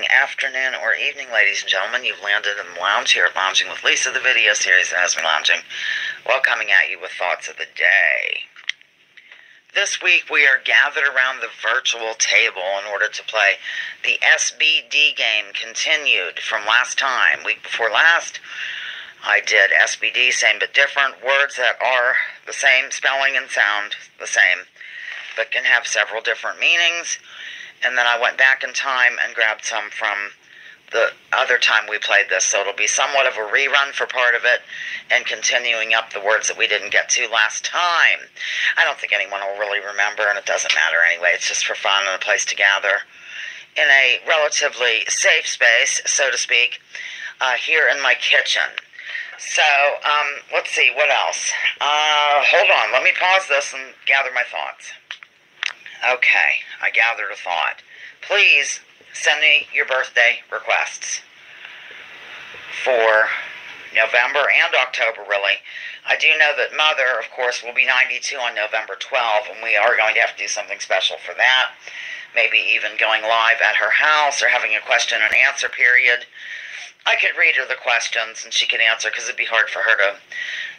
Afternoon or evening, ladies and gentlemen. You've landed in the lounge here at Lounging with Lisa, the video series that has me lounging, while coming at you with thoughts of the day. This week we are gathered around the virtual table in order to play the SBD game continued from last time. Week before last, I did SBD, same but different, words that are the same, spelling and sound the same, but can have several different meanings. And then I went back in time and grabbed some from the other time we played this, so it'll be somewhat of a rerun for part of it and continuing up the words that we didn't get to last time. I don't think anyone will really remember, and it doesn't matter anyway. It's just for fun and a place to gather in a relatively safe space, so to speak, here in my kitchen. So, let's see, what else? Hold on, let me pause this and gather my thoughts. Okay, I gathered a thought. Please send me your birthday requests for November and October, really. I do know that Mother, of course, will be 92 on November 12th, and we are going to have to do something special for that. Maybe even going live at her house or having a question and answer period. I could read her the questions and she could answer, because it'd be hard for her to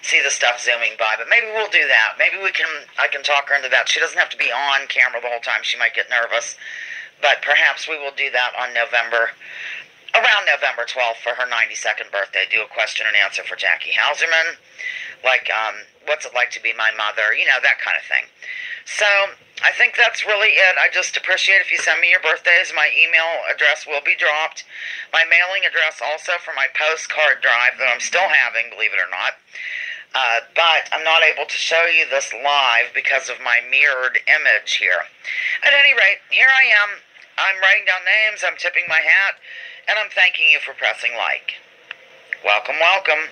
see the stuff zooming by. But maybe we'll do that. Maybe I can talk her into that. She doesn't have to be on camera the whole time. She might get nervous. But perhaps we will do that on around November 12th for her 92nd birthday. Do a question and answer for Jackie Hauserman. Like, what's it like to be my mother? You know, that kind of thing. So, I think that's really it. I just appreciate if you send me your birthdays. My email address will be dropped. My mailing address also for my postcard drive that I'm still having, believe it or not. But I'm not able to show you this live because of my mirrored image here. At any rate, here I am. I'm writing down names, I'm tipping my hat, and I'm thanking you for pressing like. Welcome, welcome.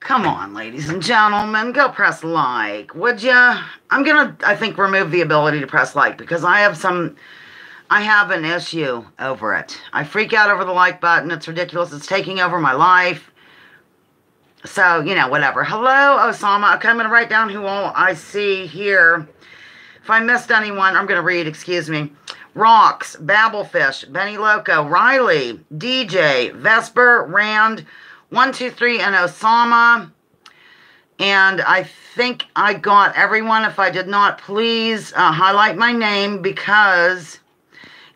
Come on, ladies and gentlemen, go press like, would ya? I'm gonna, I think, remove the ability to press like, because I have an issue over it. I freak out over the like button. It's ridiculous. It's taking over my life. So, you know, whatever. Hello, Osama. Okay, I'm going to write down who all I see here. If I missed anyone, I'm going to read, excuse me. Rocks, Babblefish, Benny Loco, Riley, DJ, Vesper, Rand, 123, and Osama. And I think I got everyone. If I did not, please highlight my name, because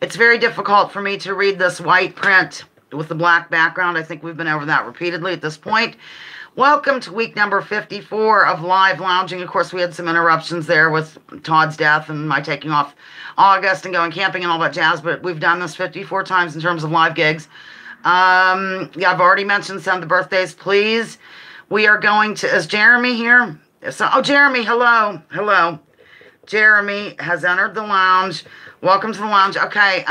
it's very difficult for me to read this white print with the black background. I think we've been over that repeatedly at this point. Welcome to week number 54 of live lounging. Of course, we had some interruptions there with Todd's death and my taking off August and going camping and all that jazz, but we've done this 54 times in terms of live gigs. Yeah, I've already mentioned some of the birthdays. Please, we are going to, is Jeremy here? So, oh, Jeremy, hello. Hello. Jeremy has entered the lounge. Welcome to the lounge. Okay,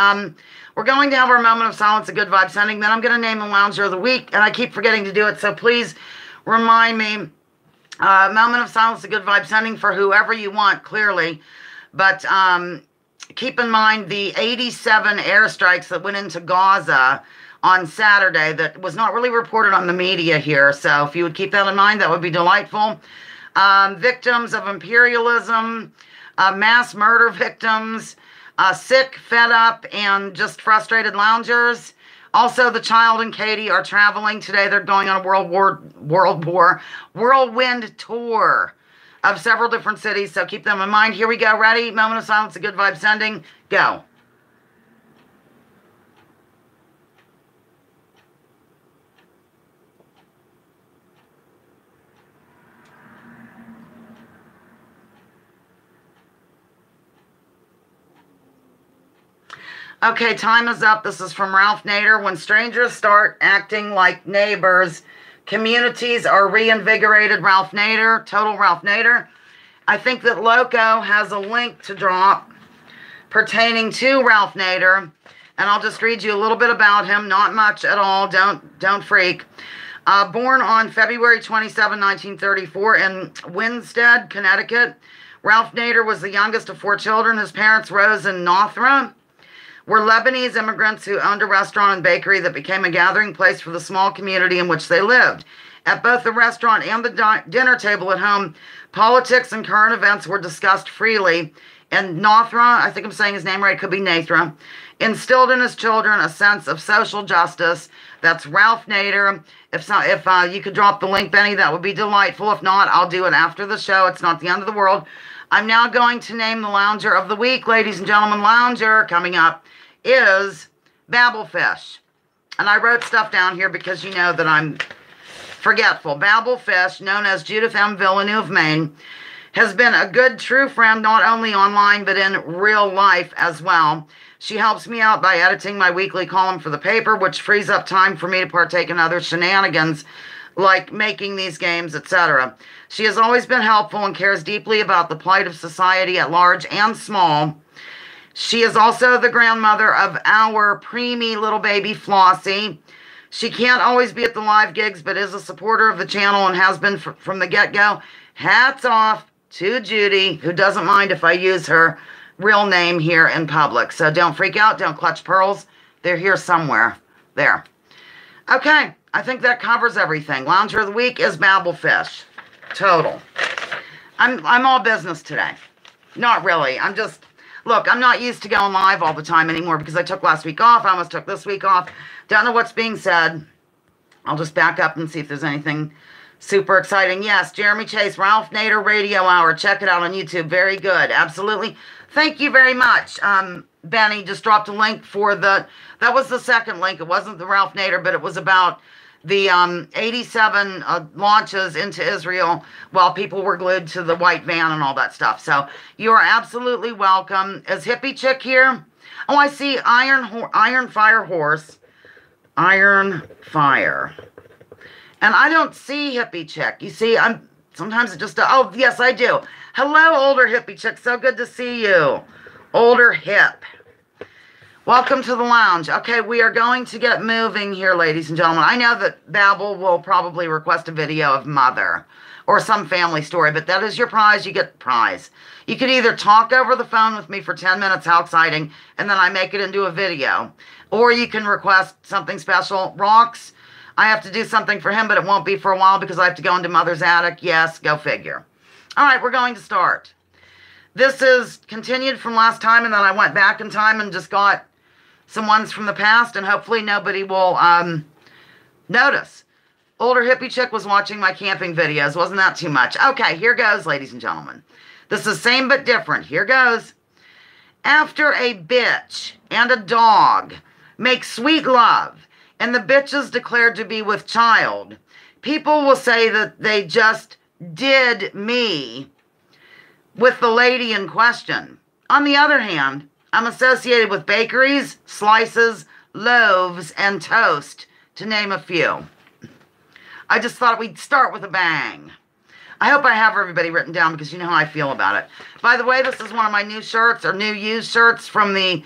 we're going to have our moment of silence, a good vibe sending. Then I'm going to name the lounger of the week, and I keep forgetting to do it, so please remind me. Moment of silence, a good vibe sending for whoever you want, clearly. But keep in mind the 87 airstrikes that went into Gaza on Saturday that was not really reported on the media here. So if you would keep that in mind, that would be delightful. Victims of imperialism, mass murder victims, sick, fed up, and just frustrated loungers. Also, the child and Katie are traveling today. They're going on a whirlwind tour of several different cities. So keep them in mind. Here we go. Ready? Moment of silence, a good vibe sending. Go. Okay, time is up. This is from Ralph Nader. When strangers start acting like neighbors, communities are reinvigorated. Ralph Nader, total Ralph Nader. I think that Loco has a link to drop pertaining to Ralph Nader, and I'll just read you a little bit about him. Not much at all. Don't freak. Born on February 27, 1934 in Winstead, Connecticut, Ralph Nader was the youngest of 4 children. His parents, Rose and Nothra, were Lebanese immigrants who owned a restaurant and bakery that became a gathering place for the small community in which they lived. At both the restaurant and the dinner table at home, politics and current events were discussed freely, And Nothra, I think I'm saying his name right, it could be Nathra, instilled in his children a sense of social justice. That's Ralph Nader. If you could drop the link, Benny, that would be delightful. If not, I'll do it after the show. It's not the end of the world. I'm now going to name the Lounger of the Week, ladies and gentlemen. Lounger coming up is Babblefish. And I wrote stuff down here because you know that I'm forgetful. Babblefish, known as Judith M. Villeneuve, Maine, has been a good, true friend, not only online, but in real life as well. She helps me out by editing my weekly column for the paper, which frees up time for me to partake in other shenanigans, like making these games, etc. She has always been helpful and cares deeply about the plight of society at large and small. She is also the grandmother of our preemie little baby, Flossie. She can't always be at the live gigs, but is a supporter of the channel and has been from the get-go. Hats off to Judy, who doesn't mind if I use her real name here in public. So don't freak out. Don't clutch pearls. They're here somewhere. There. Okay. I think that covers everything. Lounger of the Week is Babblefish. Total. I'm all business today. Not really. Look, I'm not used to going live all the time anymore because I took last week off. I almost took this week off. Don't know what's being said. I'll just back up and see if there's anything super exciting. Yes, Jeremy Chase, Ralph Nader Radio Hour. Check it out on YouTube. Very good. Absolutely. Thank you very much. Benny just dropped a link for that was the second link. It wasn't the Ralph Nader, but it was about the 87 launches into Israel while people were glued to the white van and all that stuff. So you are absolutely welcome. Is Hippie Chick here? Oh, I see Iron Fire Horse. Iron Fire. And I don't see Hippie Chick. You see, sometimes it just, oh, yes, I do. Hello, older hippie chick. So good to see you. Older hip. Welcome to the lounge. Okay, we are going to get moving here, ladies and gentlemen. I know that Babel will probably request a video of Mother or some family story, but that is your prize. You get the prize. You could either talk over the phone with me for 10 minutes, how exciting, and then I make it into a video. Or you can request something special. Rocks, I have to do something for him, but it won't be for a while because I have to go into Mother's attic. Yes, go figure. All right, we're going to start. This is continued from last time, and then I went back in time and just got some ones from the past, and hopefully nobody will notice. Older hippie chick was watching my camping videos. Wasn't that too much? Okay, here goes, ladies and gentlemen. This is same but different. Here goes. After a bitch and a dog make sweet love, and the bitch is declared to be with child, people will say that they just did me with the lady in question. On the other hand, I'm associated with bakeries, slices, loaves, and toast, to name a few. I just thought we'd start with a bang. I hope I have everybody written down because you know how I feel about it. By the way, this is one of my new shirts, or new used shirts from the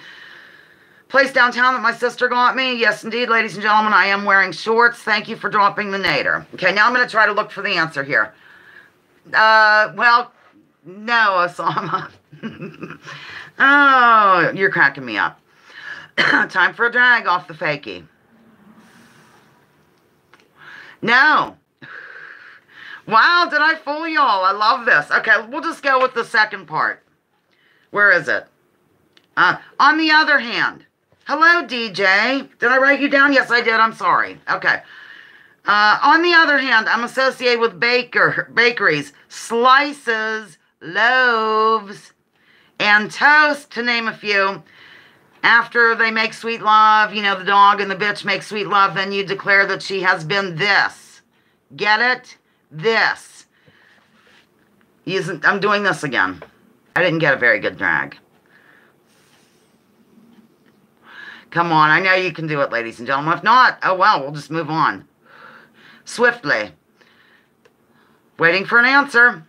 place downtown that my sister got me. Yes, indeed, ladies and gentlemen, I am wearing shorts. Thank you for dropping the Nader. Okay, now I'm going to try to look for the answer here. Well, no, Osama. Oh, you're cracking me up. Time for a drag off the fakie. No. Wow, did I fool y'all? I love this. Okay, we'll just go with the second part. Where is it? On the other hand. Hello, DJ. Did I write you down? Yes, I did. I'm sorry. Okay. On the other hand, I'm associated with bakeries, slices, loaves, and toast, to name a few. After they make sweet love, you know, the dog and the bitch make sweet love, then you declare that she has been this. Get it? This. I'm doing this again. I didn't get a very good drag. Come on, I know you can do it, ladies and gentlemen. If not, oh well, we'll just move on. Swiftly. Waiting for an answer.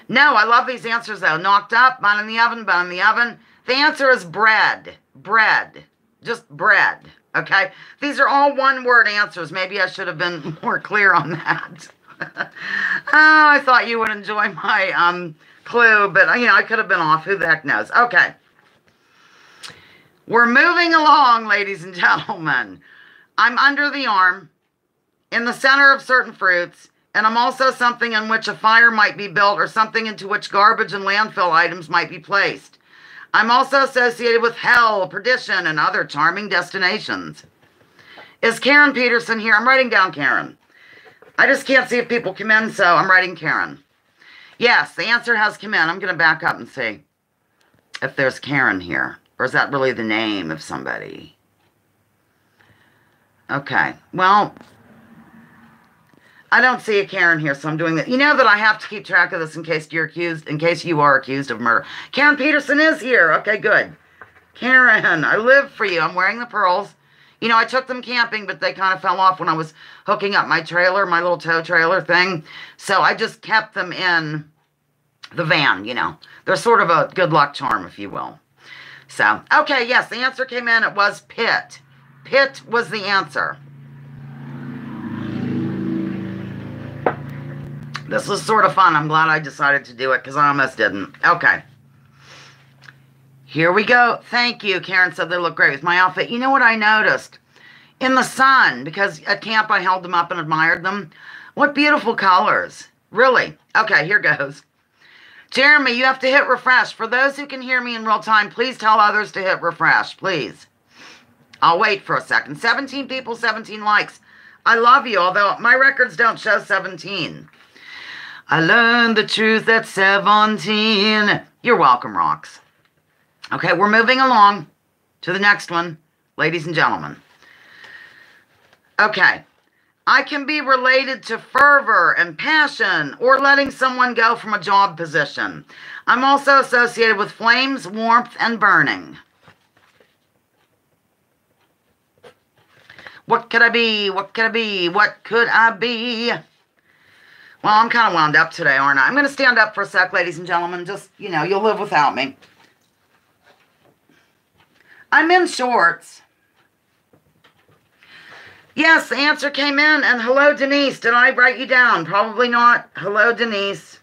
No, I love these answers, though. Knocked up, bun in the oven, bun in the oven. The answer is bread. Bread. Just bread. Okay? These are all one-word answers. Maybe I should have been more clear on that. Oh, I thought you would enjoy my clue, but, you know, I could have been off. Who the heck knows? Okay. We're moving along, ladies and gentlemen. I'm under the arm, in the center of certain fruits, And I'm also something in which a fire might be built or something into which garbage and landfill items might be placed. I'm also associated with hell, perdition, and other charming destinations. Is Karen Peterson here? I'm writing down Karen. I just can't see if people come in, so I'm writing Karen. Yes, the answer has come in. I'm going to back up and see if there's Karen here. Or is that really the name of somebody? Okay, well, I don't see a Karen here, so I'm doing that. You know that I have to keep track of this in case you are accused of murder. Karen Peterson is here. Okay, good. Karen, I live for you. I'm wearing the pearls. You know, I took them camping, but they kind of fell off when I was hooking up my trailer, my little tow trailer thing. So I just kept them in the van, you know. They're sort of a good luck charm, if you will. So, okay, yes, the answer came in. It was pit. Pit was the answer. This was sort of fun. I'm glad I decided to do it because I almost didn't. Okay. Here we go. Thank you. Karen said they look great with my outfit. You know what I noticed? In the sun, because at camp I held them up and admired them. What beautiful colors. Really. Okay, here goes. Jeremy, you have to hit refresh. For those who can hear me in real time, please tell others to hit refresh, please. I'll wait for a second. 17 people, 17 likes. I love you, although my records don't show 17. I learned the truth at 17. You're welcome, Rocks. Okay, we're moving along to the next one, ladies and gentlemen. Okay, I can be related to fervor and passion or letting someone go from a job position. I'm also associated with flames, warmth, and burning. What could I be? What could I be? What could I be? Well, I'm kind of wound up today, aren't I? I'm going to stand up for a sec, ladies and gentlemen. Just, you know, you'll live without me. I'm in shorts. Yes, the answer came in. And hello, Denise. Did I write you down? Probably not. Hello, Denise.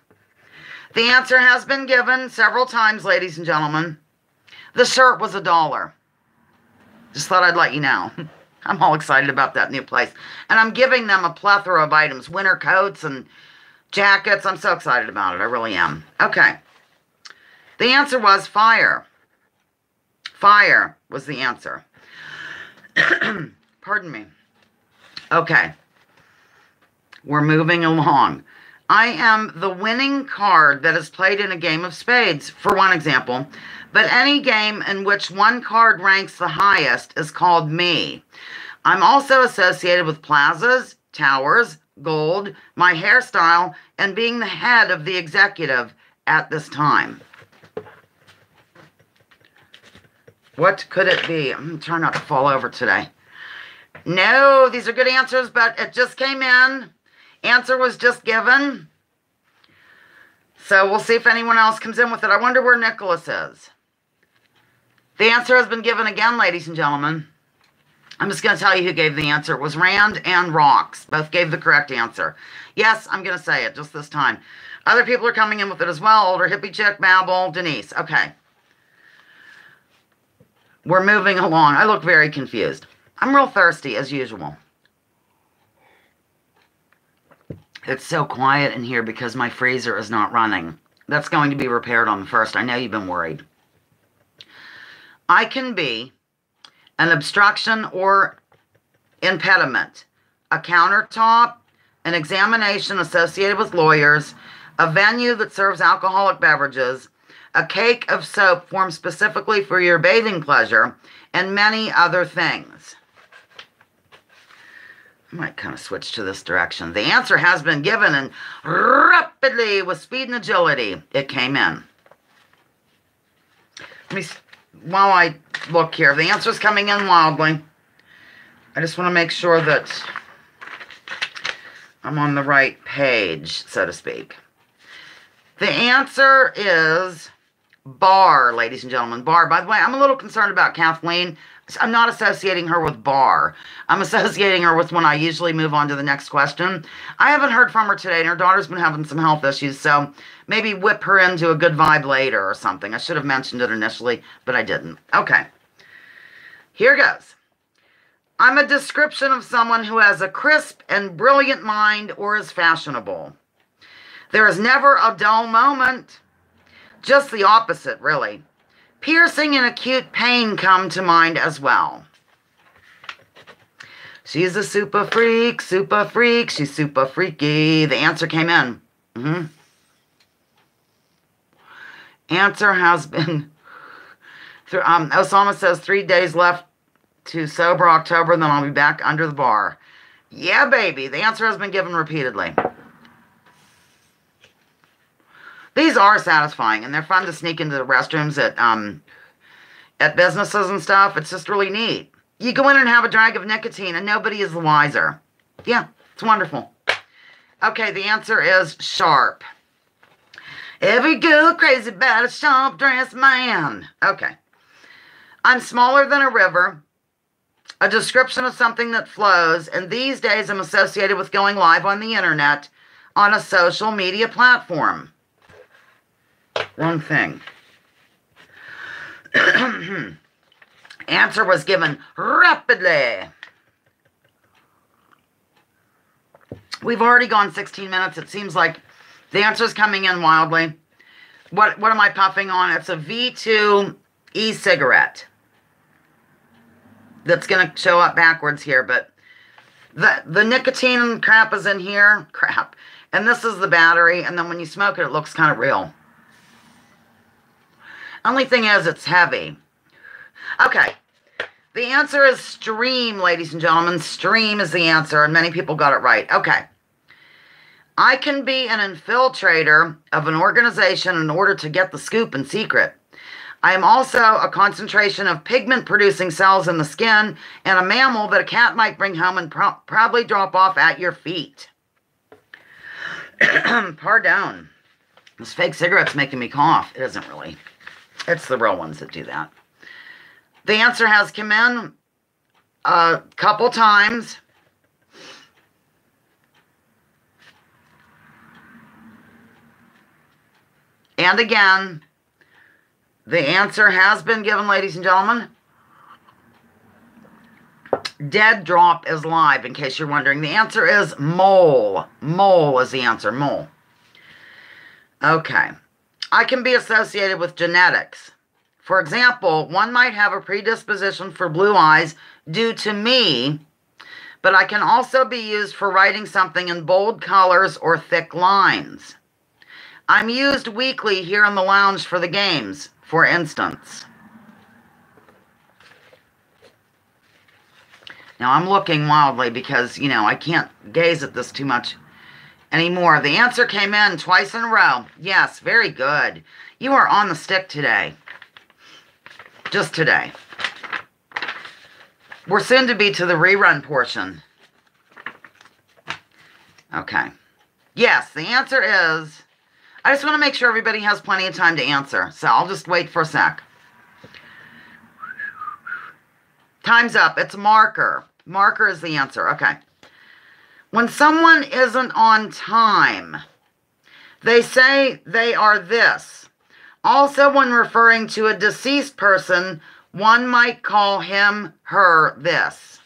The answer has been given several times, ladies and gentlemen. The shirt was $1. Just thought I'd let you know. I'm all excited about that new place. And I'm giving them a plethora of items. Winter coats and jackets. I'm so excited about it. I really am. Okay. The answer was fire. Fire was the answer. Pardon me. Okay. We're moving along. I am the winning card that is played in a game of spades, for one example. But any game in which one card ranks the highest is called me. I'm also associated with plazas, towers, gold, my hairstyle, and being the head of the executive at this time. What could it be? I'm trying not to fall over today. No, these are good answers, but it just came in. Answer was just given. So we'll see if anyone else comes in with it. I wonder where Nicholas is. The answer has been given again, ladies and gentlemen. I'm just going to tell you who gave the answer. It was Rand and Rocks. Both gave the correct answer. Yes, I'm going to say it just this time. Other people are coming in with it as well. Older hippie chick, Babel, Denise. Okay. We're moving along. I look very confused. I'm real thirsty, as usual. It's so quiet in here because my freezer is not running. That's going to be repaired on the 1st. I know you've been worried. I can be an obstruction or impediment, a countertop, an examination associated with lawyers, a venue that serves alcoholic beverages, a cake of soap formed specifically for your bathing pleasure, and many other things. I might kind of switch to this direction. The answer has been given, and rapidly, with speed and agility, it came in. While I look here, the answer's coming in wildly. I just want to make sure that I'm on the right page, so to speak. The answer is bar, ladies and gentlemen. Bar. By the way, I'm a little concerned about Kathleen. I'm not associating her with bar. I'm associating her with when I usually move on to the next question. I haven't heard from her today, and her daughter's been having some health issues, so maybe whip her into a good vibe later or something. I should have mentioned it initially, but I didn't. Okay. Here goes. I'm a description of someone who has a crisp and brilliant mind or is fashionable. There is never a dull moment. Just the opposite, really. Piercing and acute pain come to mind as well. She's a super freak, she's super freaky. The answer came in. Answer has been, Osama says 3 days left to sober October, then I'll be back under the bar. Yeah, baby. The answer has been given repeatedly. These are satisfying, and they're fun to sneak into the restrooms at businesses and stuff. It's just really neat. You go in and have a drag of nicotine, and nobody is the wiser. Yeah, it's wonderful. Okay, the answer is sharp. Every girl crazy about a sharp-dressed man. Okay. I'm smaller than a river, a description of something that flows, and these days I'm associated with going live on the internet on a social media platform. Wrong thing. Answer was given rapidly. We've already gone 16 minutes. It seems like the answer's coming in wildly. What am I puffing on? It's a V2 e-cigarette. That's going to show up backwards here, but the nicotine crap is in here. Crap. And this is the battery, and then when you smoke it, it looks kind of real. Only thing is, it's heavy. Okay. The answer is stream, ladies and gentlemen. Stream is the answer, and many people got it right. Okay. I can be an infiltrator of an organization in order to get the scoop in secret. I am also a concentration of pigment-producing cells in the skin and a mammal that a cat might bring home and probably drop off at your feet. Pardon. This fake cigarette's making me cough. It isn't really. It's the real ones that do that. The answer has come in a couple times. And again, the answer has been given, ladies and gentlemen. Dead drop is live, in case you're wondering. The answer is mole. Mole is the answer. Mole. Okay. I can be associated with genetics. For example, one might have a predisposition for blue eyes due to me, but I can also be used for writing something in bold colors or thick lines. I'm used weekly here in the lounge for the games, for instance. Now, I'm looking wildly because, you know, I can't gaze at this too much anymore. The answer came in twice in a row. Yes, very good. You are on the stick today. Just today. We're soon to be to the rerun portion. Okay. Yes, the answer is... I just want to make sure everybody has plenty of time to answer. So I'll just wait for a sec. Time's up. It's marker. Marker is the answer. Okay. When someone isn't on time, they say they are this. Also, when referring to a deceased person, one might call him, her, this.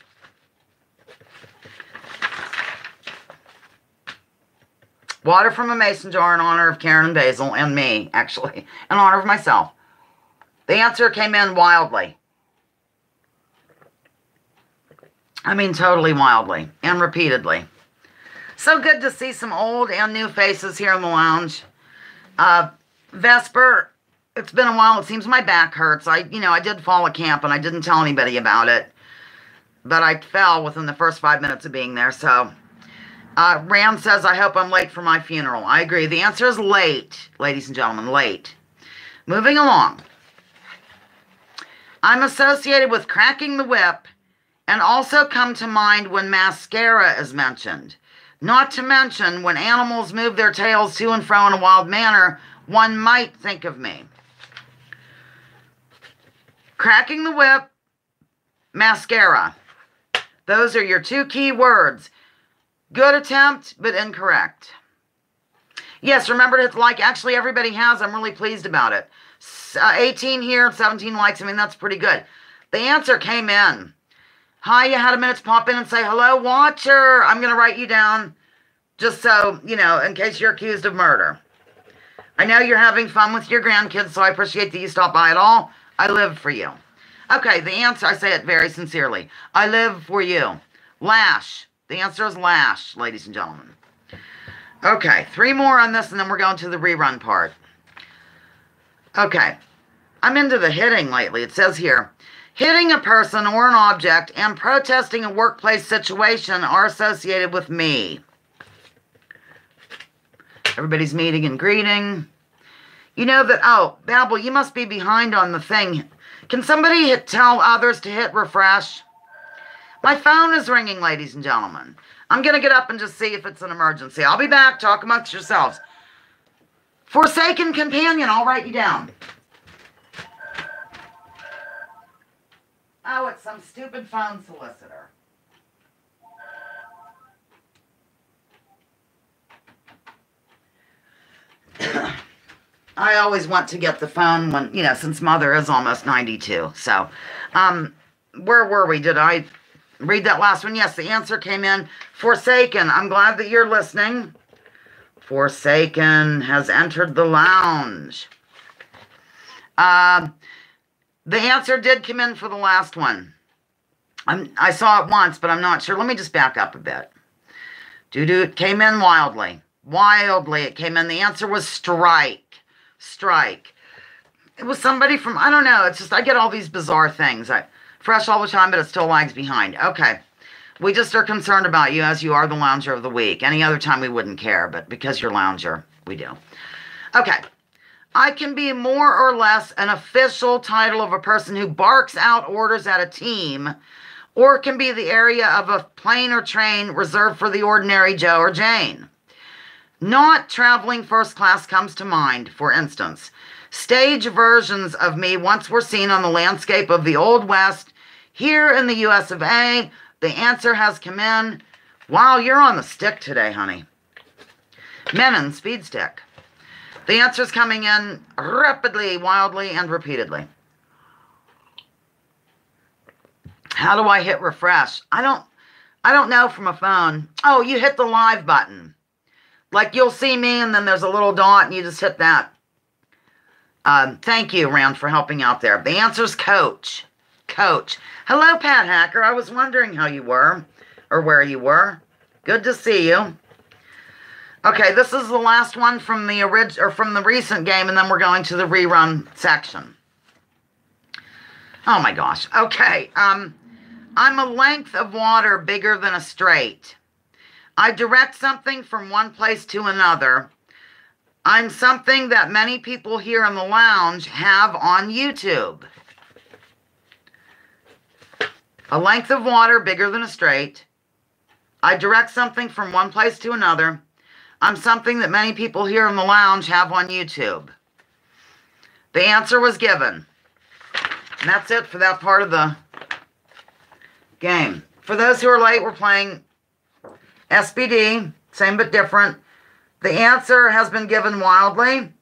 Water from a mason jar in honor of Karen and Basil, and me, actually, in honor of myself. The answer came in wildly. I mean, totally wildly and repeatedly. So good to see some old and new faces here in the lounge. Vesper, it's been a while. It seems my back hurts. I did fall at camp, and I didn't tell anybody about it. But I fell within the first 5 minutes of being there, so... Rand says, I hope I'm late for my funeral. I agree. The answer is late, ladies and gentlemen, late. Moving along. I'm associated with cracking the whip and also come to mind when mascara is mentioned. Not to mention, when animals move their tails to and fro in a wild manner, one might think of me. Cracking the whip, mascara. Those are your two key words. Good attempt, but incorrect. Yes, remember to like. Actually, everybody has. I'm really pleased about it. 18 here, 17 likes. I mean, that's pretty good. The answer came in. Hi, you had a minute to pop in and say, hello, watcher. I'm going to write you down just so, you know, in case you're accused of murder. I know you're having fun with your grandkids, so I appreciate that you stopped by at all. I live for you. Okay, the answer, I say it very sincerely. I live for you. Lash. The answer is lash, ladies and gentlemen. Okay, 3 more on this, and then we're going to the rerun part. Okay, I'm into the hitting lately. It says here, hitting a person or an object and protesting a workplace situation are associated with me. Everybody's meeting and greeting. You know that, oh, Babel, you must be behind on the thing. Can somebody tell others to hit refresh? My phone is ringing, ladies and gentlemen. I'm going to get up and just see if it's an emergency. I'll be back. Talk amongst yourselves. Forsaken companion, I'll write you down. Oh, it's some stupid phone solicitor. I always want to get the phone when, you know, since Mother is almost 92. So, where were we? Did I read that last one? Yes, the answer came in. Forsaken. I'm glad that you're listening. Forsaken has entered the lounge. The answer did come in for the last one. I saw it once, but I'm not sure. Let me just back up a bit. It came in wildly. Wildly, it came in. The answer was strike. Strike. It was somebody from, I don't know. It's just, I get all these bizarre things. Fresh all the time, but it still lags behind. Okay. We just are concerned about you as you are the lounger of the week. Any other time we wouldn't care, but because you're lounger, we do. Okay. I can be more or less an official title of a person who barks out orders at a team, or it can be the area of a plane or train reserved for the ordinary Joe or Jane. Not traveling first class comes to mind, for instance. Stage versions of me once were seen on the landscape of the Old West. Here in the US of A, the answer has come in. Wow, you're on the stick today, honey. Menon, speed stick. The answer's coming in rapidly, wildly, and repeatedly. How do I hit refresh? I don't know from a phone. Oh, you hit the live button. Like you'll see me and then there's a little dot and you just hit that. Thank you, Rand, for helping out there. The answer's coach. Coach. Hello, Pat Hacker. I was wondering how you were or where you were. Good to see you. Okay, this is the last one from the recent game, and then we're going to the rerun section. Oh my gosh. Okay. I'm a length of water bigger than a strait. I direct something from one place to another. I'm something that many people here in the lounge have on YouTube. A length of water bigger than a strait. I direct something from one place to another. I'm something that many people here in the lounge have on YouTube. The answer was given. And that's it for that part of the game. For those who are late, we're playing SBD, same but different. The answer has been given wildly.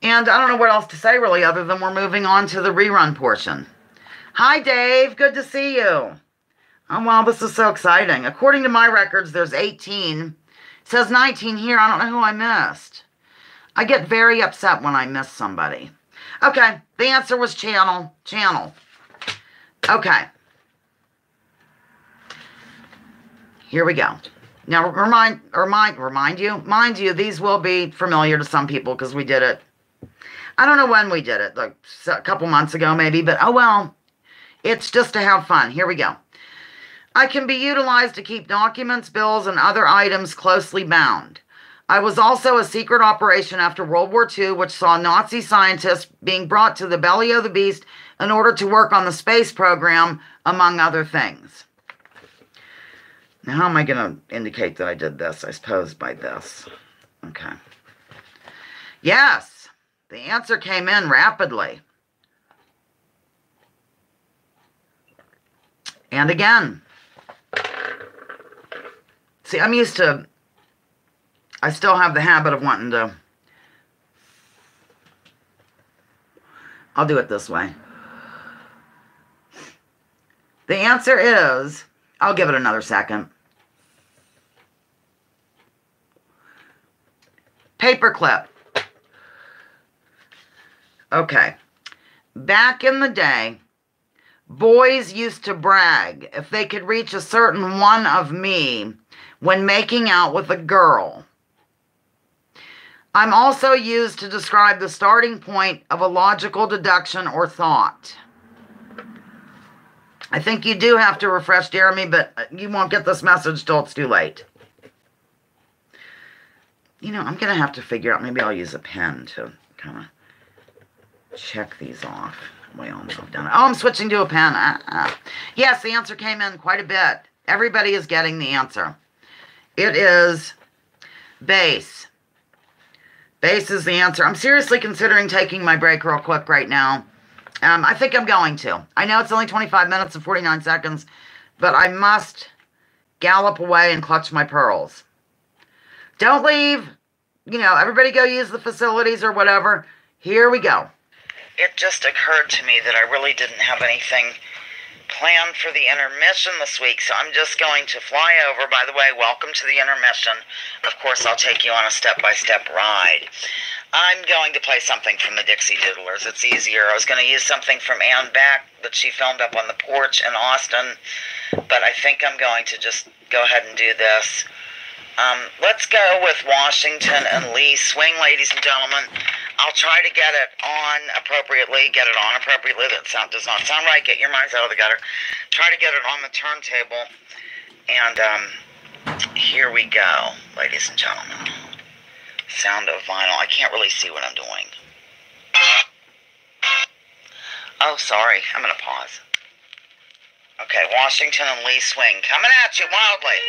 And I don't know what else to say really other than we're moving on to the rerun portion. Hi, Dave. Good to see you. Oh, wow, this is so exciting. According to my records, there's 18. It says 19 here. I don't know who I missed. I get very upset when I miss somebody. Okay, the answer was channel. Channel. Okay. Here we go. Now, mind you, these will be familiar to some people because we did it. I don't know when we did it, like a couple months ago maybe, but oh well. It's just to have fun. Here we go. I can be utilized to keep documents, bills, and other items closely bound. I was also a secret operation after World War II, which saw Nazi scientists being brought to the belly of the beast in order to work on the space program, among other things. Now, how am I going to indicate that I did this? I suppose by this. Okay. Yes, the answer came in rapidly. And again. See, I'm used to, I still have the habit of wanting to, I'll do it this way. The answer is, I'll give it another second. Paperclip. Okay. Back in the day, boys used to brag if they could reach a certain one of me when making out with a girl. I'm also used to describe the starting point of a logical deduction or thought. I think you do have to refresh, Jeremy, but you won't get this message till it's too late. You know, I'm going to have to figure out, maybe I'll use a pen to kind of check these off. We almost have done it. Oh, I'm switching to a pen. Yes, the answer came in quite a bit. Everybody is getting the answer. It is base. Base is the answer. I'm seriously considering taking my break real quick right now. I think I'm going to. I know it's only 25 minutes and 49 seconds, but I must gallop away and clutch my pearls. Don't leave. You know, everybody go use the facilities or whatever. Here we go. It just occurred to me that I really didn't have anything planned for the intermission this week, so I'm just going to fly over. By the way, welcome to the intermission. Of course, I'll take you on a step-by-step ride. I'm going to play something from the Dixie Doodlers. It's easier. I was going to use something from Ann Beck that she filmed up on the porch in Austin, but I think I'm going to just go ahead and do this. Let's go with Washington and Lee Swing, ladies and gentlemen. I'll try to get it on appropriately. That does not sound right. Get your minds out of the gutter. Try to get it on the turntable. And here we go, ladies and gentlemen. Sound of vinyl. I can't really see what I'm doing. Oh, sorry. I'm going to pause. Okay, Washington and Lee Swing. Coming at you wildly.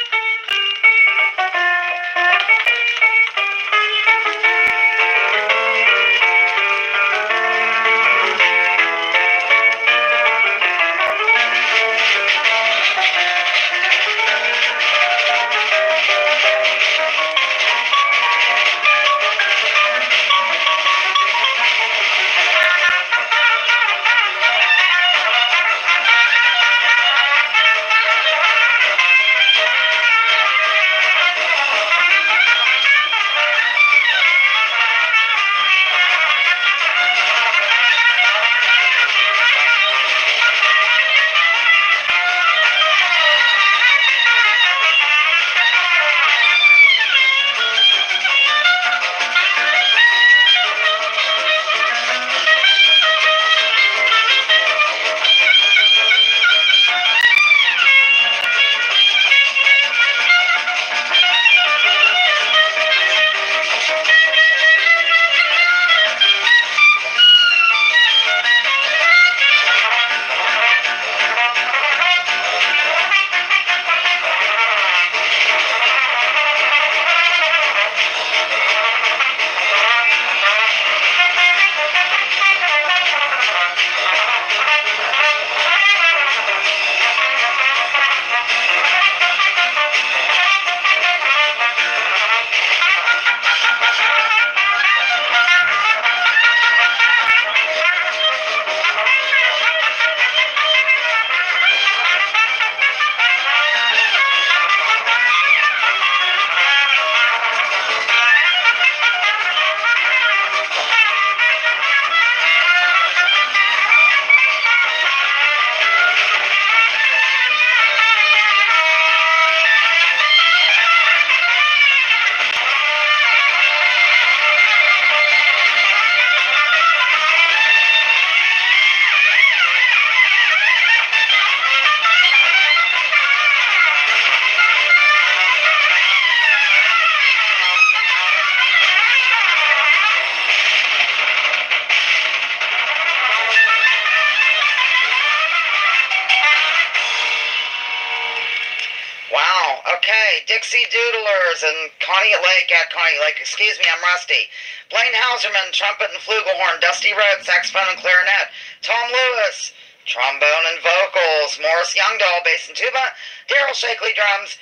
Dixie Doodlers and Connie Lake at Connie Lake. Excuse me, I'm rusty. Blaine Hauserman, trumpet and flugelhorn. Dusty Rhodes, saxophone and clarinet. Tom Lewis, trombone and vocals. Morris Youngdahl, bass and tuba. Daryl Shakely, drums.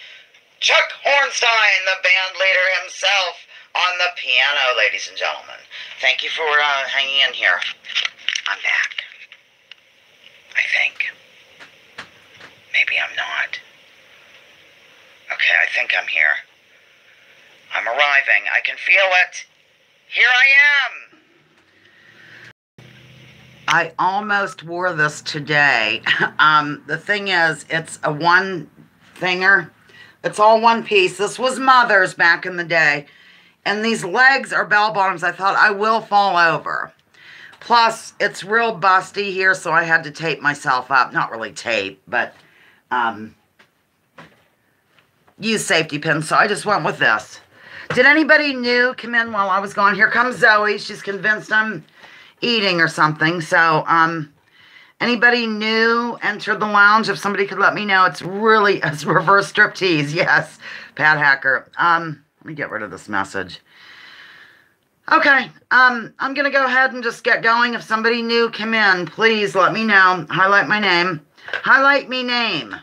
Chuck Hornstein, the band leader himself, on the piano, ladies and gentlemen. Thank you for hanging in here. I'm back. I think. think I'm here. I'm arriving. I can feel it. Here I am. I almost wore this today. The thing is, it's a one-thinger. It's all one piece. This was Mother's back in the day. And these legs are bell bottoms. I thought I will fall over. Plus, it's real busty here, so I had to tape myself up. Not really tape, but use safety pins. So I just went with this. Did anybody new come in while I was gone? Here comes Zoe. She's convinced I'm eating or something. So, anybody new enter the lounge? If somebody could let me know. It's reverse striptease. Yes, Pat Hacker. Let me get rid of this message. Okay, I'm going to go ahead and just get going. If somebody new come in, please let me know. Highlight my name. Highlight me name.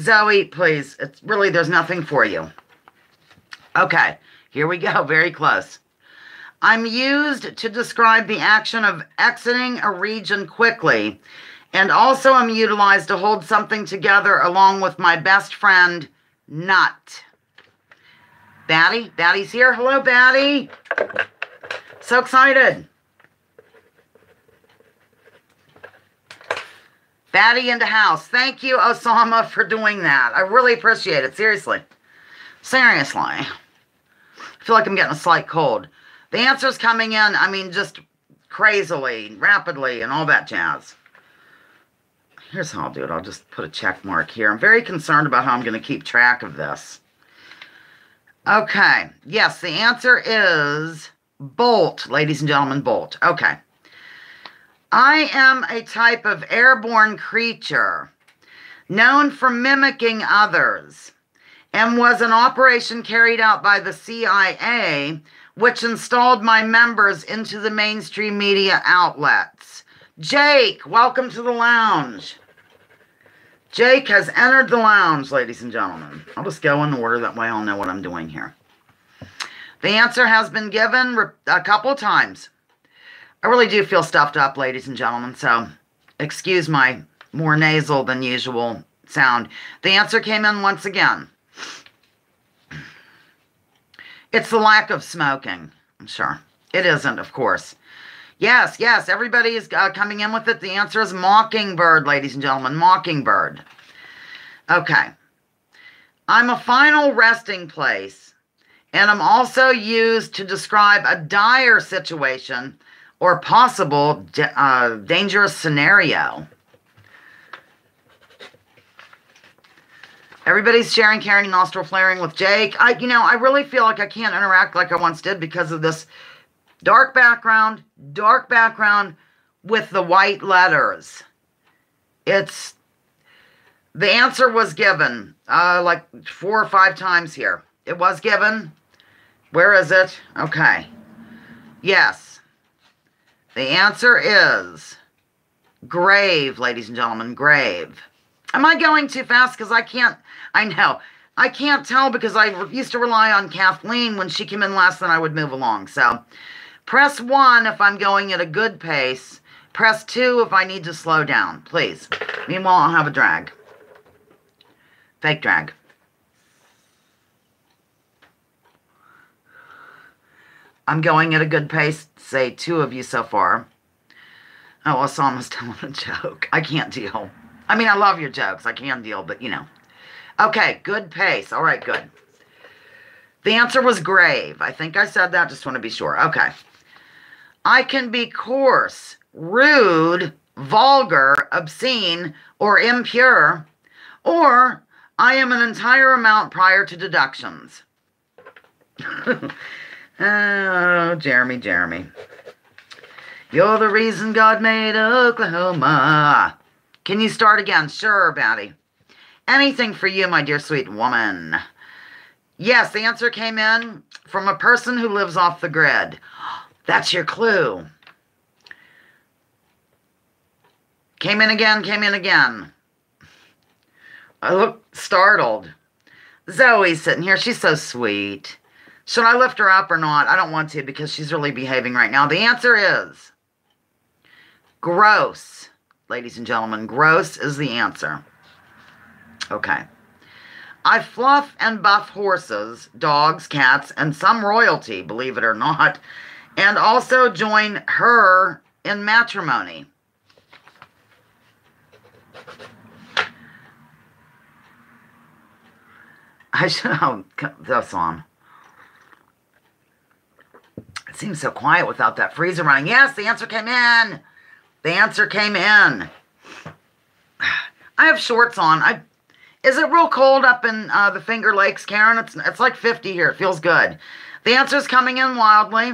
Zoe, please. It's really, there's nothing for you. Okay, here we go. Very close. I'm used to describe the action of exiting a region quickly, and also I'm utilized to hold something together along with my best friend, Nut. Batty? Batty's here. Hello, Batty. So excited. Batty in the house. Thank you, Osama, for doing that. I really appreciate it. Seriously. Seriously. I feel like I'm getting a slight cold. The answer's coming in, I mean, just crazily, rapidly, and all that jazz. Here's how I'll do it. I'll just put a check mark here. I'm very concerned about how I'm going to keep track of this. Okay. Yes, the answer is bolt, ladies and gentlemen, bolt. Okay. I am a type of airborne creature known for mimicking others and was an operation carried out by the CIA which installed my members into the mainstream media outlets. Jake, welcome to the lounge. Jake has entered the lounge, ladies and gentlemen. I'll just go in order, that way I'll know what I'm doing here. The answer has been given a couple of times. I really do feel stuffed up, ladies and gentlemen, so excuse my more nasal than usual sound. The answer came in once again. It's the lack of smoking, I'm sure. It isn't, of course. Yes, yes, everybody is coming in with it. The answer is mockingbird, ladies and gentlemen, mockingbird. Okay. I'm a final resting place, and I'm also used to describe a dire situation or possible dangerous scenario. Everybody's sharing, caring, nostril flaring with Jake. You know, I really feel like I can't interact like I once did because of this dark background with the white letters. It's, the answer was given like 4 or 5 times here. It was given. Where is it? Okay. Yes. The answer is grave, ladies and gentlemen, grave. Am I going too fast? Because I can't, I know. I can't tell because I used to rely on Kathleen. When she came in last, then I would move along. So press 1 if I'm going at a good pace. Press 2 if I need to slow down, please. Meanwhile, I'll have a drag. Fake drag. I'm going at a good pace, say 2 of you so far. Oh, Osama's telling a joke. I can't deal. I mean, I love your jokes. I can deal, but you know. Okay, good pace. All right, good. The answer was grave. I think I said that. Just want to be sure. Okay. I can be coarse, rude, vulgar, obscene, or impure, or I am an entire amount prior to deductions. Oh, Jeremy. You're the reason God made Oklahoma. Can you start again? Sure, Batty. Anything for you, my dear sweet woman. Yes, the answer came in from a person who lives off the grid. That's your clue. Came in again. I look startled. Zoe's sitting here. She's so sweet. Should I lift her up or not? I don't want to because she's really behaving right now. The answer is gross. Ladies and gentlemen, gross is the answer. Okay. I fluff and buff horses, dogs, cats, and some royalty, believe it or not, and also join her in matrimony. I should have this on. It seems so quiet without that freezer running. Yes, the answer came in. The answer came in. I have shorts on. Is it real cold up in the Finger Lakes, Karen? It's like 50 here. It feels good. The answer is coming in wildly.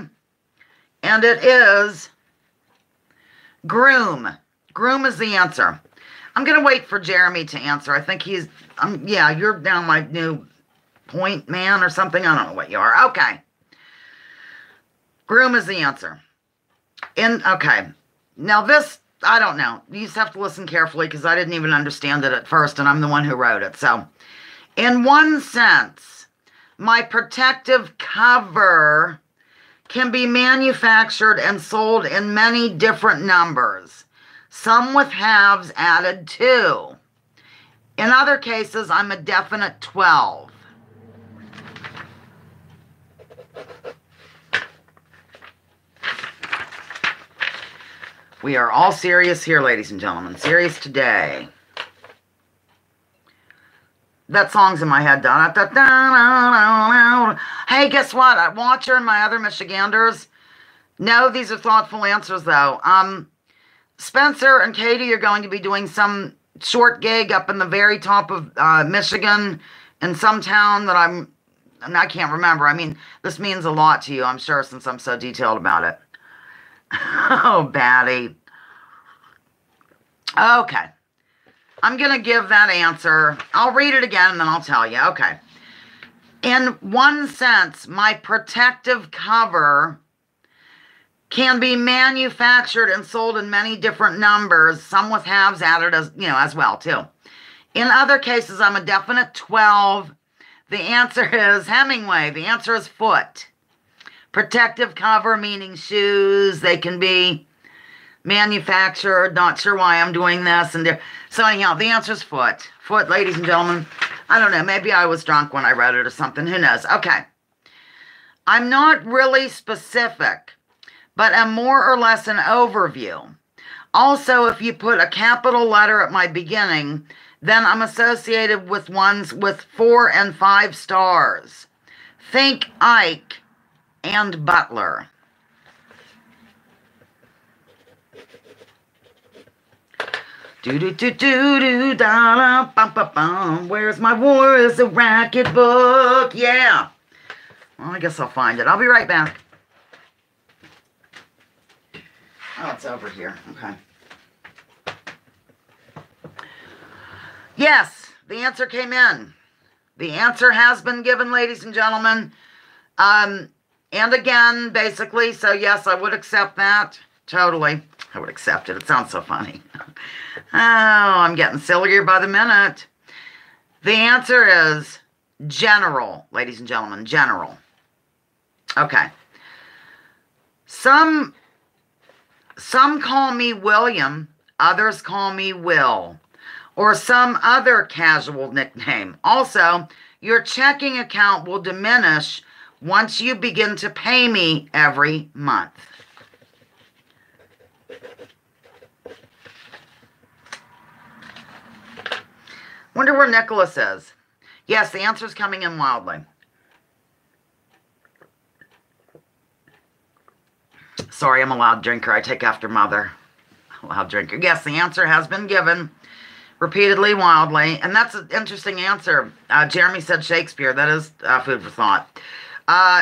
And it is groom. Groom is the answer. I'm going to wait for Jeremy to answer. I think he's, yeah, you're now my new point man or something. I don't know what you are. Okay. Groom is the answer. Okay. Now this, I don't know. You just have to listen carefully because I didn't even understand it at first, and I'm the one who wrote it. So, in one sense, my protective cover can be manufactured and sold in many different numbers, some with halves added too. In other cases, I'm a definite 12. We are all serious here, ladies and gentlemen. Serious today. That song's in my head. Hey, guess what? Watcher and my other Michiganders. No, these are thoughtful answers, though. Spencer and Katie are going to be doing some short gig up in the very top of Michigan in some town that I can't remember. I mean, this means a lot to you, I'm sure, since I'm so detailed about it. Oh, Batty. Okay. I'm going to give that answer. I'll read it again and then I'll tell you. Okay. In one sense, my protective cover can be manufactured and sold in many different numbers, some with halves added as well, too. In other cases, I'm a definite 12. The answer is Hemingway. The answer is foot. Protective cover, meaning shoes. They can be manufactured. Not sure why I'm doing this. So anyhow, the answer is foot. Foot, ladies and gentlemen. I don't know. Maybe I was drunk when I wrote it or something. Who knows? Okay. I'm not really specific, but am more or less an overview. Also, if you put a capital letter at my beginning, then I'm associated with ones with 4 and 5 stars. Think Ike and Butler. Do-do-do-do-do-da-da-bum-bum-bum. Where's my War is a Racket book? Yeah. Well, I guess I'll find it. I'll be right back. Oh, it's over here. Okay. Yes, the answer came in. The answer has been given, ladies and gentlemen. And again, basically, so yes, I would accept that. Totally. I would accept it. It sounds so funny. Oh, I'm getting sillier by the minute. The answer is general, ladies and gentlemen, general. Okay. Some call me William, others call me Will, or some other casual nickname. Also, your checking account will diminish once you begin to pay me every month. Wonder where Nicholas is. Yes, the answer is coming in wildly. Sorry, I'm a loud drinker. I take after mother. A loud drinker. Yes, the answer has been given repeatedly, wildly. And that's an interesting answer. Jeremy said Shakespeare. That is food for thought.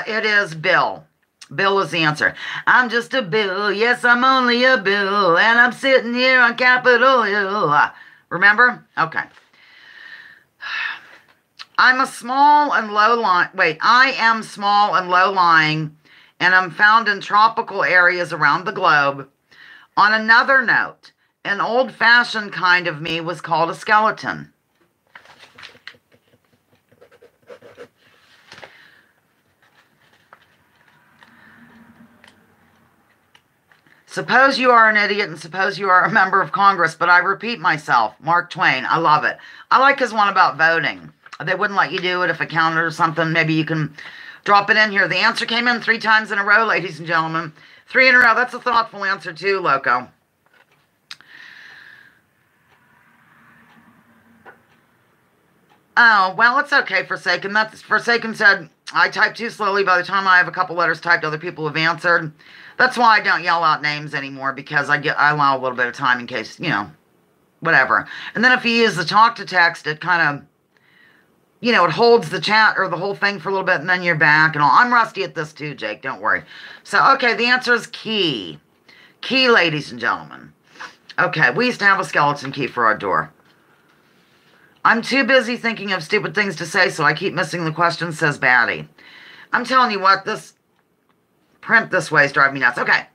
It is Bill. Bill is the answer. I'm just a bill. Yes, I'm only a bill. And I'm sitting here on Capitol Hill. Remember? Okay. I am small and low-lying, and I'm found in tropical areas around the globe. On another note, an old-fashioned kind of me was called a skeleton. Suppose you are an idiot and suppose you are a member of Congress, but I repeat myself, Mark Twain. I love it. I like his one about voting. They wouldn't let you do it if it counted or something. Maybe you can drop it in here. The answer came in 3 times in a row, ladies and gentlemen. 3 in a row. That's a thoughtful answer too, Loco. Oh, well, it's okay, Forsaken. Forsaken said, I type too slowly. By the time I have a couple letters typed, other people have answered. That's why I don't yell out names anymore, because I allow a little bit of time in case, whatever. And then if you use the talk to text, it kind of, it holds the chat or the whole thing for a little bit, and then you're back and all. I'm rusty at this too, Jake. Don't worry. So, okay, the answer is key. Key, ladies and gentlemen. Okay, we used to have a skeleton key for our door. I'm too busy thinking of stupid things to say, so I keep missing the question, says Batty. I'm telling you what, this print this way is driving me nuts. Okay.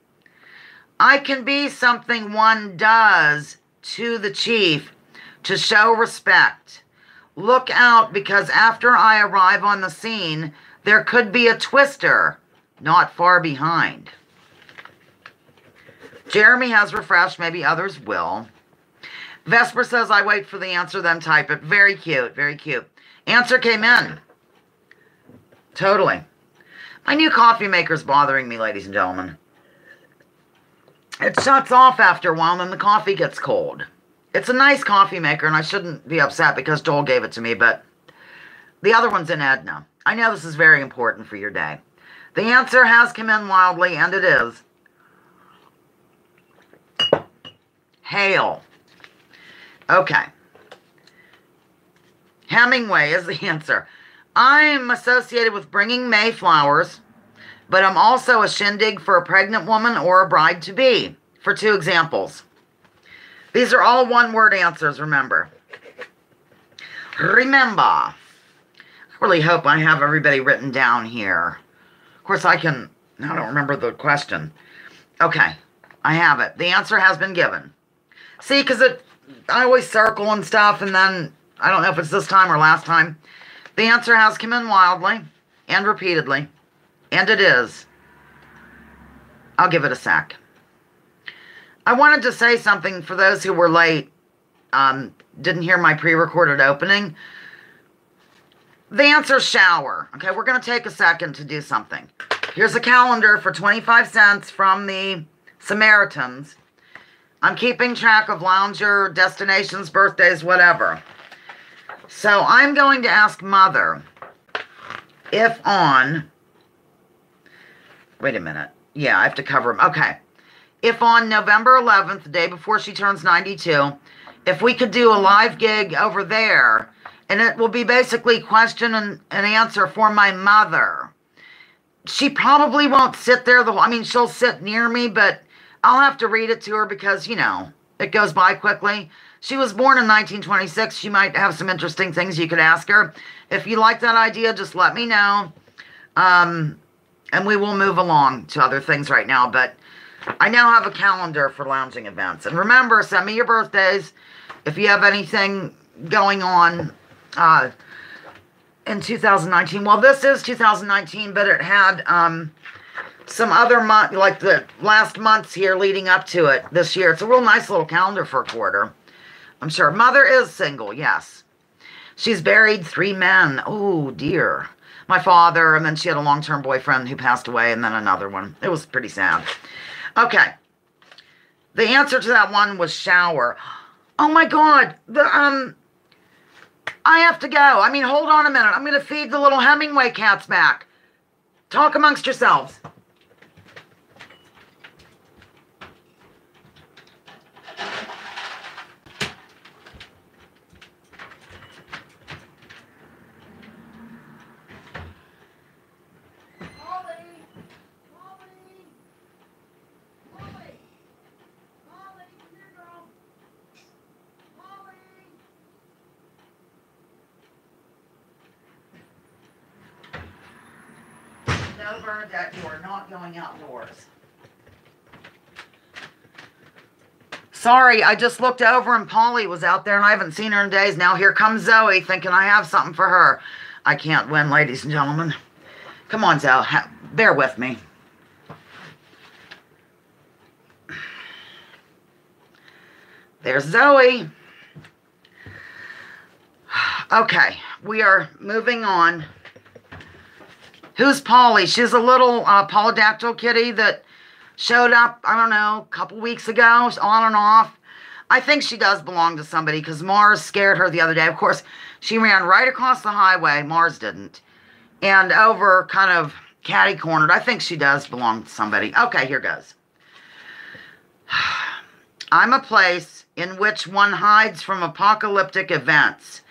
I can be something one does to the chief to show respect. Look out, because after I arrive on the scene, there could be a twister not far behind. Jeremy has refreshed. Maybe others will. Vesper says, I wait for the answer, then type it. Very cute, very cute. Answer came in. Totally. My new coffee maker's bothering me, ladies and gentlemen. It shuts off after a while, and then the coffee gets cold. It's a nice coffee maker, and I shouldn't be upset because Joel gave it to me, but the other one's in Edna. I know this is very important for your day. The answer has come in wildly, and it is hail. Okay. Hemingway is the answer. I'm associated with bringing May flowers, but I'm also a shindig for a pregnant woman or a bride-to-be, for 2 examples. These are all one-word answers, remember. Remember. I really hope I have everybody written down here. Of course, I don't remember the question. Okay, I have it. The answer has been given. See, because I always circle and stuff, and then I don't know if it's this time or last time. The answer has come in wildly and repeatedly, and it is. I'll give it a sec. I wanted to say something for those who were late, didn't hear my pre-recorded opening. The answer's shower. Okay, we're going to take a second to do something. Here's a calendar for 25 cents from the Samaritans. I'm keeping track of lounger, destinations, birthdays, whatever. So I'm going to ask Mother if on... Wait a minute. Yeah, I have to cover them. Okay. If on November 11th, the day before she turns 92, if we could do a live gig over there, and it will be basically question and answer for my mother. She probably won't sit there she'll sit near me, but I'll have to read it to her because, it goes by quickly. She was born in 1926. She might have some interesting things you could ask her. If you like that idea, just let me know. And we will move along to other things right now. But I now have a calendar for lounging events. And remember, send me your birthdays if you have anything going on in 2019. Well, this is 2019, but it had some other month, like the last months here leading up to it this year. It's a real nice little calendar for a quarter. I'm sure. Mother is single, yes. She's buried 3 men. Oh, dear. My father, and then she had a long-term boyfriend who passed away, and then another one. It was pretty sad. Okay. The answer to that one was shower. Oh, my God. I have to go. Hold on a minute. I'm going to feed the little Hemingway cats back. Talk amongst yourselves. No, Bernadette, you are not going outdoors. Sorry, I just looked over and Polly was out there and I haven't seen her in days. Now here comes Zoe thinking I have something for her. I can't win, ladies and gentlemen. Come on, Zoe. Bear with me. There's Zoe. Okay, we are moving on. Who's Polly? She's a little polydactyl kitty that showed up, I don't know, a couple weeks ago, on and off. I think she does belong to somebody because Mars scared her the other day. Of course, she ran right across the highway. Mars didn't. And over kind of catty-cornered. I think she does belong to somebody. Okay, here goes. I'm a place in which one hides from apocalyptic events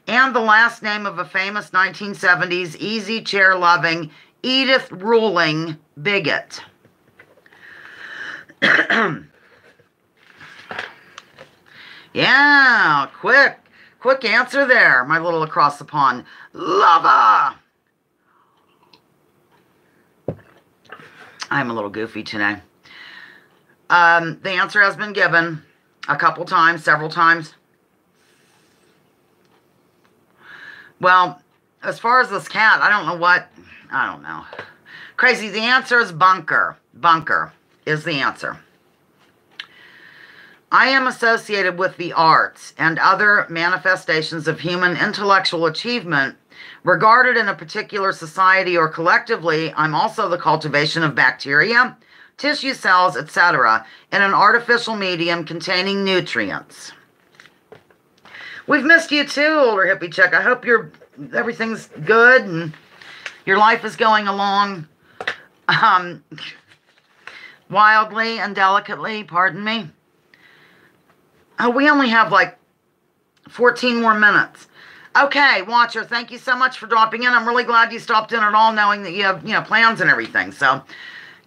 and the last name of a famous 1970s easy chair-loving, Edith-ruling bigot. Yeah, quick answer there, my little across the pond lover. I'm a little goofy today. The answer has been given a couple times, several times. Well, as far as this cat, I don't know. Crazy, the answer is bunker. Bunker is the answer. I am associated with the arts and other manifestations of human intellectual achievement regarded in a particular society or collectively. I'm also the cultivation of bacteria, tissue cells, etc., in an artificial medium containing nutrients. We've missed you too, older hippie chick. I hope everything's good and your life is going along wildly and delicately, pardon me. Oh, we only have like 14 more minutes. Okay, Watcher, thank you so much for dropping in. I'm really glad you stopped in at all, knowing that you have, plans and everything. So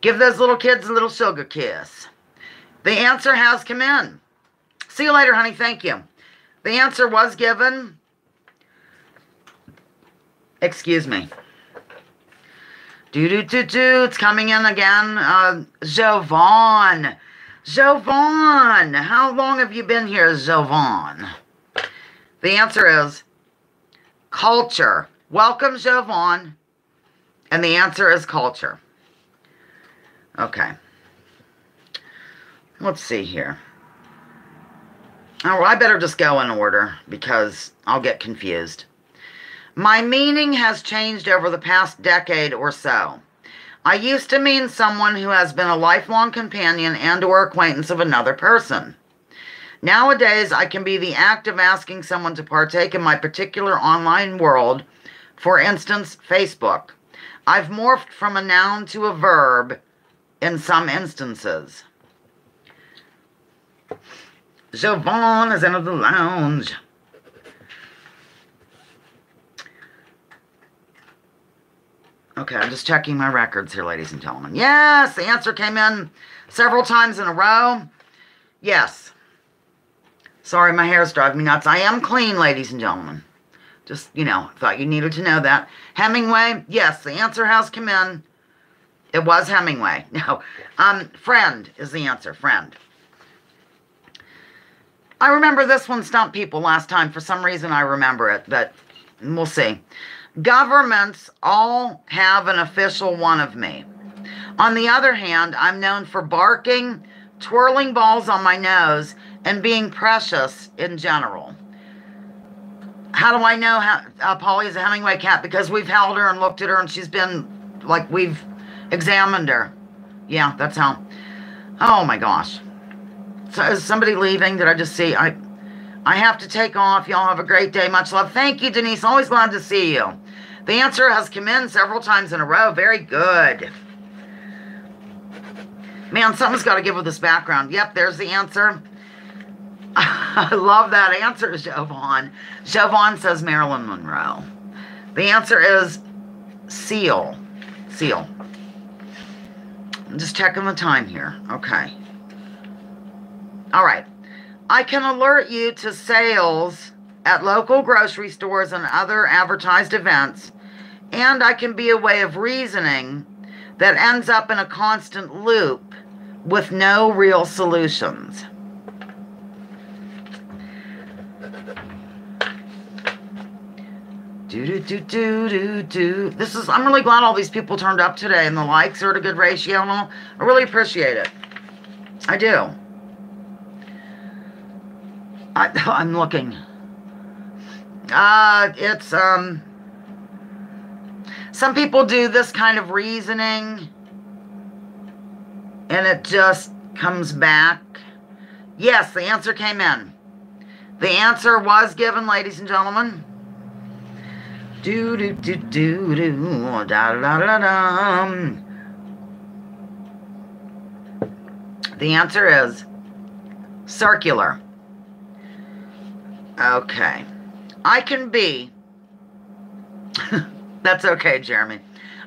give those little kids a little sugar kiss. The answer has come in. See you later, honey. Thank you. The answer was given. Excuse me. It's coming in again. Jovan. Jovan. How long have you been here, Jovan? The answer is culture. Welcome, Jovan. And the answer is culture. Okay. Let's see here. Oh, I better just go in order because I'll get confused. My meaning has changed over the past decade or so. I used to mean someone who has been a lifelong companion and or acquaintance of another person. Nowadays, I can be the act of asking someone to partake in my particular online world, for instance, Facebook. I've morphed from a noun to a verb in some instances. Jovan is into the lounge. Okay, I'm just checking my records here, ladies and gentlemen. Yes, the answer came in several times in a row. Yes. Sorry, my hair's driving me nuts. I am clean, ladies and gentlemen. Just, thought you needed to know that. Hemingway, yes, the answer has come in. It was Hemingway. No, friend is the answer, friend. I remember this one stumped people last time. For some reason, I remember it, but we'll see. Governments all have an official one of me. On the other hand, I'm known for barking, twirling balls on my nose, and being precious in general. How do I know Polly is a Hemingway cat? Because we've held her and looked at her, and she's been, we've examined her. Yeah, that's how. Oh, my gosh. So is somebody leaving? Did I just see? I have to take off. Y'all have a great day. Much love. Thank you, Denise. Always glad to see you. The answer has come in several times in a row. Very good. Man, something's got to give with this background. Yep, there's the answer. I love that answer, Jovan. Jovan says Marilyn Monroe. The answer is seal. Seal. I'm just checking the time here. Okay. All right. I can alert you to sales at local grocery stores and other advertised events, and I can be a way of reasoning that ends up in a constant loop with no real solutions. I'm really glad all these people turned up today and the likes are at a good ratio and all. I really appreciate it. I do. I'm looking. It's, some people do this kind of reasoning, and it just comes back. Yes, the answer came in. The answer was given, ladies and gentlemen. Do do do do do da da da da. The answer is circular. Okay. I can be, that's okay, Jeremy.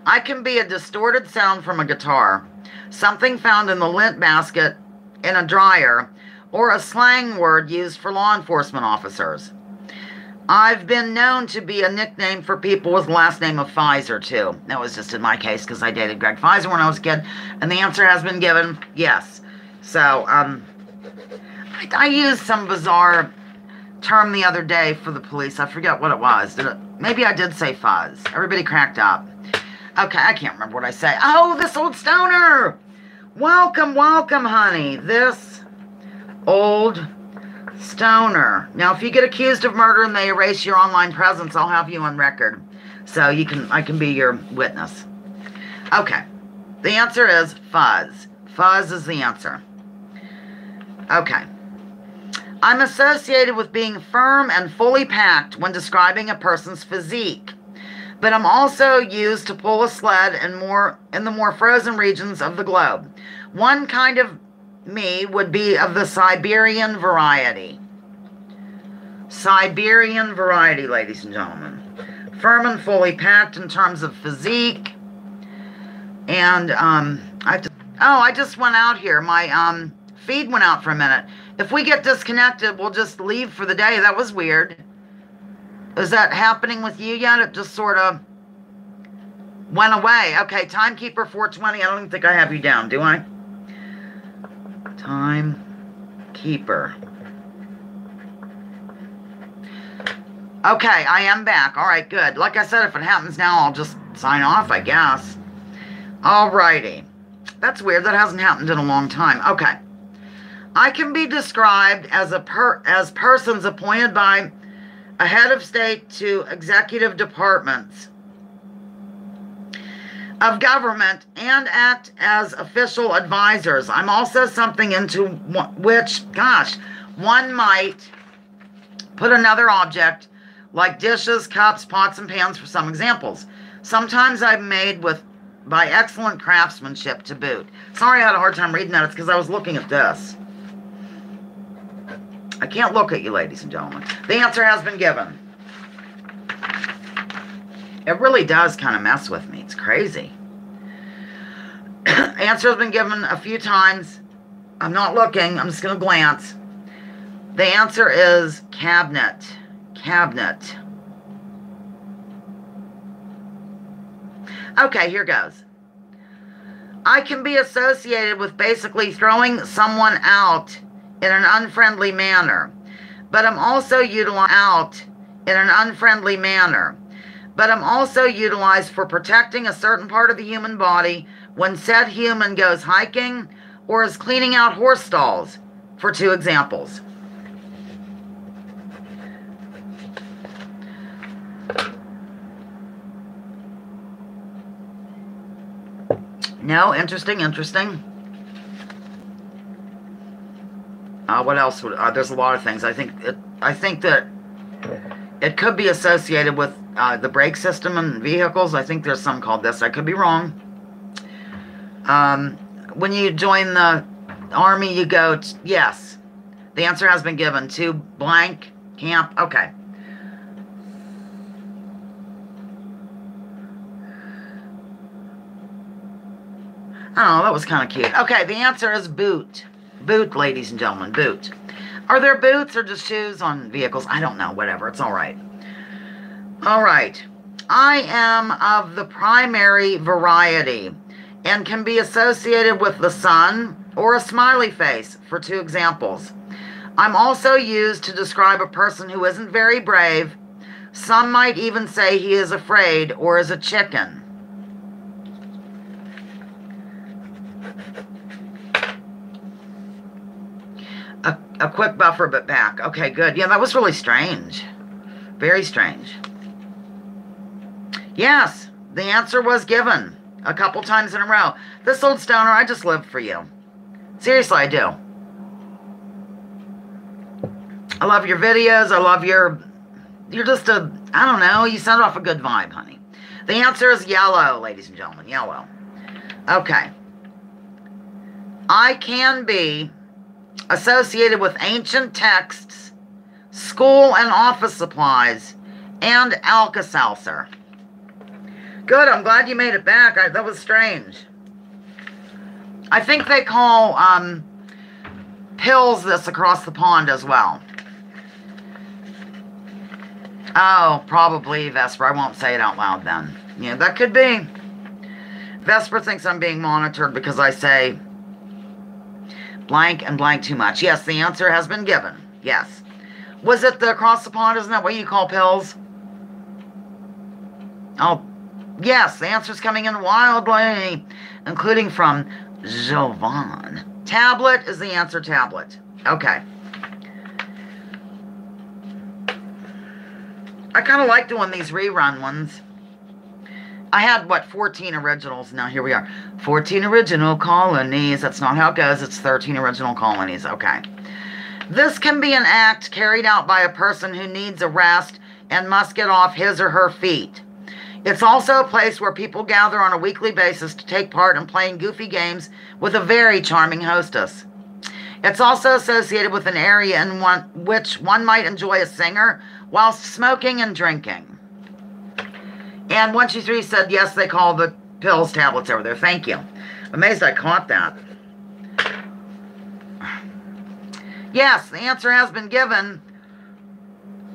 I can be a distorted sound from a guitar, something found in the lint basket in a dryer, or a slang word used for law enforcement officers. I've been known to be a nickname for people with the last name of Pfizer, too. That was just in my case because I dated Greg Pfizer when I was a kid, and the answer has been given, yes. So, I used some bizarre term the other day for the police. I forget what it was. Maybe I did say fuzz. Everybody cracked up. Okay, I can't remember what I say. Oh, this old stoner! Welcome, welcome, honey. This old stoner. Now, if you get accused of murder and they erase your online presence, I'll have you on record. So I can be your witness. Okay. The answer is fuzz. Fuzz is the answer. Okay. I'm associated with being firm and fully packed when describing a person's physique, but I'm also used to pull a sled in the more frozen regions of the globe. One kind of me would be of the Siberian variety. Siberian variety, ladies and gentlemen. Firm and fully packed in terms of physique. And I just went out here. My feed went out for a minute. If we get disconnected, we'll just leave for the day. That was weird. Is that happening with you yet? It just sort of went away. Okay, Timekeeper 420. I don't even think I have you down, do I? Timekeeper. Okay, I am back. All right, good. Like I said, if it happens now, I'll just sign off, I guess. All righty. That's weird. That hasn't happened in a long time. Okay. I can be described as persons appointed by a head of state to executive departments of government and act as official advisors. I'm also something into which, gosh, one might put another object like dishes, cups, pots, and pans for some examples. Sometimes I'm made by excellent craftsmanship to boot. Sorry I had a hard time reading that. It's because I was looking at this. I can't look at you, ladies and gentlemen. The answer has been given. It really does kind of mess with me. It's crazy. Answer has been given a few times. I'm not looking. I'm just going to glance. The answer is cabinet. Cabinet. Okay, here goes. I can be associated with basically throwing someone out in an unfriendly manner, but I'm also utilized for protecting a certain part of the human body when said human goes hiking or is cleaning out horse stalls, for 2 examples. No, interesting. What else would? There's a lot of things. I think that it could be associated with the brake system in vehicles. I think there's some called this. I could be wrong. When you join the Army, you go. Yes, the answer has been given to blank camp. Okay. Oh, that was kind of cute. Okay, the answer is boot. Boot, ladies and gentlemen, boot. Are there boots or just shoes on vehicles? I don't know, whatever, it's all right. All right. I am of the primary variety and can be associated with the sun or a smiley face, for 2 examples. I'm also used to describe a person who isn't very brave. Some might even say he is afraid or is a chicken. A quick buffer, but back. Okay, good. Yeah, that was really strange. Very strange. Yes, the answer was given a couple times in a row. This old stoner, I just live for you. Seriously, I do. I love your videos. I love you're just a, I don't know, you send off a good vibe, honey. The answer is yellow, ladies and gentlemen, yellow. Okay. I can be associated with ancient texts, school and office supplies, and Alka-Seltzer. Good, I'm glad you made it back. That was strange. I think they call pills this across the pond as well. Oh, probably Vesper. I won't say it out loud then. Yeah, that could be. Vesper thinks I'm being monitored because I say blank and blank too much. Yes, the answer has been given. Yes. Was it the across the pond? Isn't that what you call pills? Oh, yes, the answer's coming in wildly, including from Jovan. Tablet is the answer, tablet. Okay. I kind of like doing these rerun ones. I had, what, 14 originals. Now here we are. 14 original colonies. That's not how it goes. It's 13 original colonies. Okay. This can be an act carried out by a person who needs a rest and must get off his or her feet. It's also a place where people gather on a weekly basis to take part in playing goofy games with a very charming hostess. It's also associated with an area in which one might enjoy a singer while smoking and drinking. And 123 said, yes, they call the pills tablets over there. Thank you. Amazed I caught that. Yes, the answer has been given.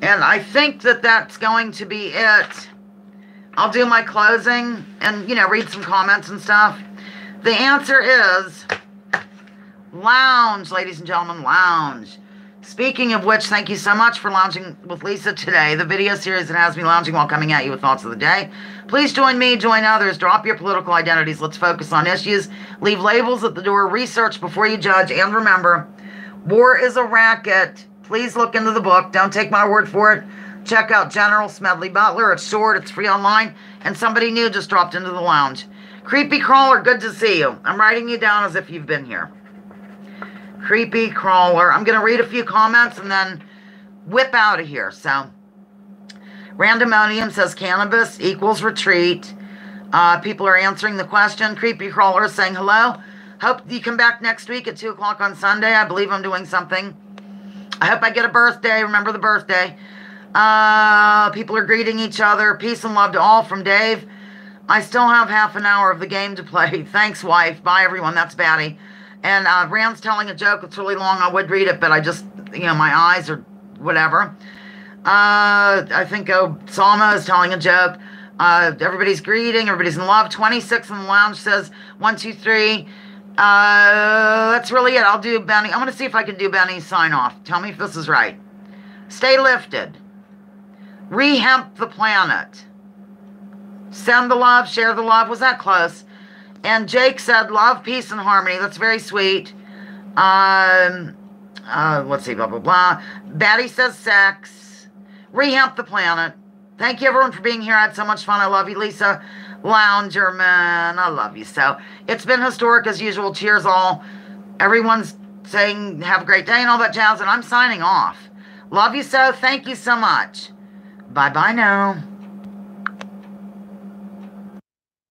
And I think that that's going to be it. I'll do my closing and, read some comments and stuff. The answer is lounge, ladies and gentlemen, lounge. Speaking of which, thank you so much for lounging with Lisa today. The video series that has me lounging while coming at you with thoughts of the day. Please join me, join others, drop your political identities. Let's focus on issues. Leave labels at the door. Research before you judge. And remember, war is a racket. Please look into the book. Don't take my word for it. Check out General Smedley Butler. It's short. It's free online. And somebody new just dropped into the lounge. Creepy Crawler, good to see you. I'm writing you down as if you've been here. Creepy Crawler. I'm going to read a few comments and then whip out of here. So, Randomonium says cannabis equals retreat. People are answering the question. Creepy Crawler is saying hello. Hope you come back next week at 2 o'clock on Sunday. I believe I'm doing something. I hope I get a birthday. Remember the birthday. People are greeting each other. Peace and love to all from Dave. I still have half an hour of the game to play. Thanks, wife. Bye, everyone. That's Batty. And Rand's telling a joke. It's really long. I would read it, but I just, my eyes or whatever. I think Salma is telling a joke. Everybody's greeting. Everybody's in love. 26 in the lounge says 1, 2, 3. That's really it. I'll do Benny. I'm going to see if I can do Benny's sign off. Tell me if this is right. Stay lifted. Rehemp the planet. Send the love. Share the love. Was that close? And Jake said, love, peace, and harmony. That's very sweet. Let's see, blah, blah, blah. Batty says sex. Rehemp the planet. Thank you, everyone, for being here. I had so much fun. I love you, Lisa. Loungerman. I love you. So, it's been historic as usual. Cheers, all. Everyone's saying, have a great day and all that jazz. And I'm signing off. Love you so. Thank you so much. Bye-bye now.